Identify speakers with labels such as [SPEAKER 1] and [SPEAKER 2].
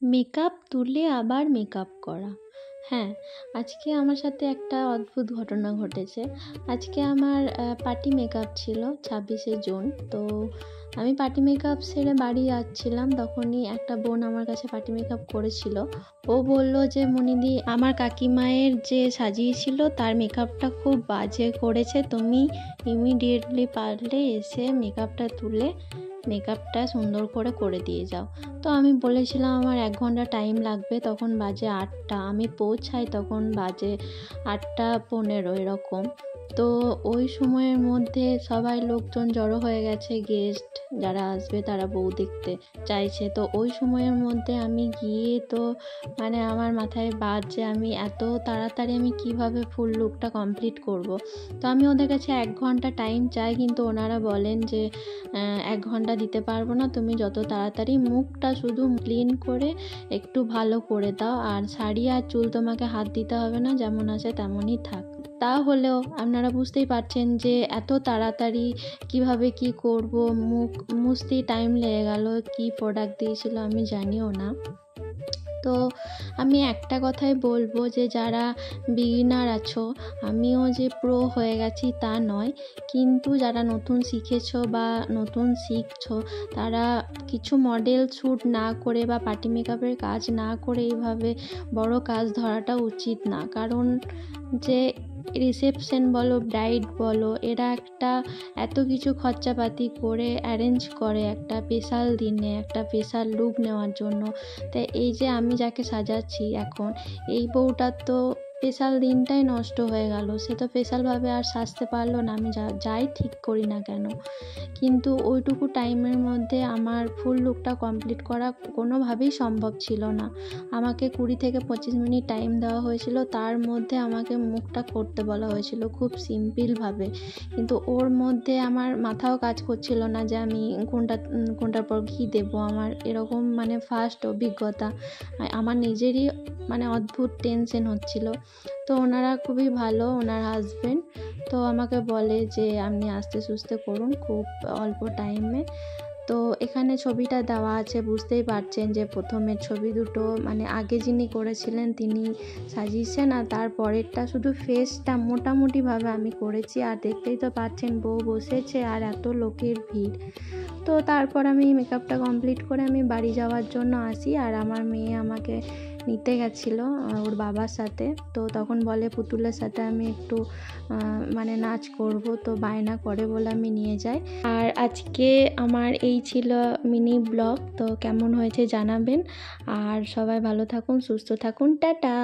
[SPEAKER 1] Makeup তুলে আবার makeup করা। হ্যাঁ, আজকে আমার সাথে একটা অদ্ভুত ঘটনা ঘটেছে। আজকে আমার পার্টি মেকআপ ছিল 26শে জুন। তো আমি পার্টি মেকআপ সেরে বাড়ি যাচ্ছিলাম, তখনই একটা বোন আমার কাছে পার্টি মেকআপ করেছিল। ও বলল যে মনিদি, আমার কাকিমায়ের যে সাজিয়েছিল তার মেকআপটা খুব বাজে করেছে, তুমি ইমিডিয়েটলি পারলে এসে মেকআপটা তুলে মেকআপটা সুন্দর করে দিয়ে যাও। তো আমি বলেছিলাম আমার 1 ঘন্টা টাইম লাগবে। তখন বাজে 8টা, আমি পৌঁছাই তখন বাজে 8টা 15 এরকম। তো ওই সময়ের মধ্যে সবাই লোকজন জড়ো হয়ে গেছে, গেস্ট যারা আসবে তারা বউ দেখতে চাইছে। তো ওই সময়ের মধ্যে আমি গিয়ে তো মানে আমার মাথায় বাজ যে আমি এত তাড়াতাড়ি আমি কিভাবে ফুল লুকটা কমপ্লিট করব। তো আমি ওদের কাছে 1 ঘন্টা টাইম চাই, কিন্তু ওনারা বলেন যে 1 ঘন্টা দিতে পারবো না, তুমি যত তাড়াতাড়ি মুখটা শুধু ক্লিন করে একটু ভালো করে দাও, আর শাড়ি আর চুল তোমাকে হাত দিতে হবে না, যেমন আছে তেমনই থাক। তা হলেও আপনারা বুঝতেই পারছেন যে এত তাড়াতাড়ি কিভাবে কি করব, মুখ মুছতেই টাইম লেগে গেল। কি প্রোডাক্ট দিয়েছিল আমি জানিও না। তো আমি একটা কথাই বলবো যে যারা বিগিনার আছো, আমিও যে প্রো হয়ে গেছি তা নয়, কিন্তু যারা নতুন শিখেছো বা নতুন শিখছো, তারা কিছু মডেল শ্যুট না করে বা পার্টি মেকআপের কাজ না করে এইভাবে বড় কাজ ধরাটা উচিত না। কারণ যে রিসেপশন বলো, ব্রাইড বলো, এরা একটা এত কিছু খরচাপাতি করে অ্যারেঞ্জ করে একটা স্পেশাল দিনে একটা স্পেশাল লুক নেওয়ার জন্য। তাই এই যে আমি যাকে সাজাচ্ছি এখন, এই বউটার তো স্পেশাল দিনটাই নষ্ট হয়ে গেল। সে তো স্পেশালভাবে আর সাজতে পারলো না, আমি যাই ঠিক করি না কেন। কিন্তু ওইটুকু টাইমের মধ্যে আমার ফুল লুকটা কমপ্লিট করা কোনোভাবেই সম্ভব ছিল না। আমাকে 20 থেকে 25 মিনিট টাইম দেওয়া হয়েছিল, তার মধ্যে আমাকে মুখটা করতে বলা হয়েছিল খুব সিম্পলভাবে। কিন্তু ওর মধ্যে আমার মাথাও কাজ করছিল না যে আমি কোনটার পর কী দেবো। আমার এরকম মানে ফার্স্ট অভিজ্ঞতা, আমার নিজেরই মানে অদ্ভুত টেনশন হচ্ছিল। তো ওনারা খুবই ভালো, ওনার হাজব্যান্ড তো আমাকে বলে যে আপনি আস্তে সুস্তে করুন, খুব অল্প টাইমে। তো এখানে ছবিটা দেওয়া আছে, বুঝতেই পারছেন যে প্রথমের ছবি দুটো মানে আগে যিনি করেছিলেন তিনি সাজিয়েছেন, আর তারপরেরটা শুধু ফেসটা মোটামুটিভাবে আমি করেছি। আর দেখতেই তো পাচ্ছেন বউ বসেছে আর এত লোকের ভিড়। তো তারপর আমি মেকআপটা কমপ্লিট করে আমি বাড়ি যাওয়ার জন্য আসি, আর আমার মেয়ে আমাকে নিতে গেছিলো ওর বাবার সাথে। তো তখন বলে পুতুলের সাথে আমি একটু মানে নাচ করব, তো বায়না করে বলে আমি নিয়ে যাই। আর আজকে আমার এই ছিল মিনি ব্লগ। তো কেমন হয়েছে জানাবেন, আর সবাই ভালো থাকুন, সুস্থ থাকুন, টাটা।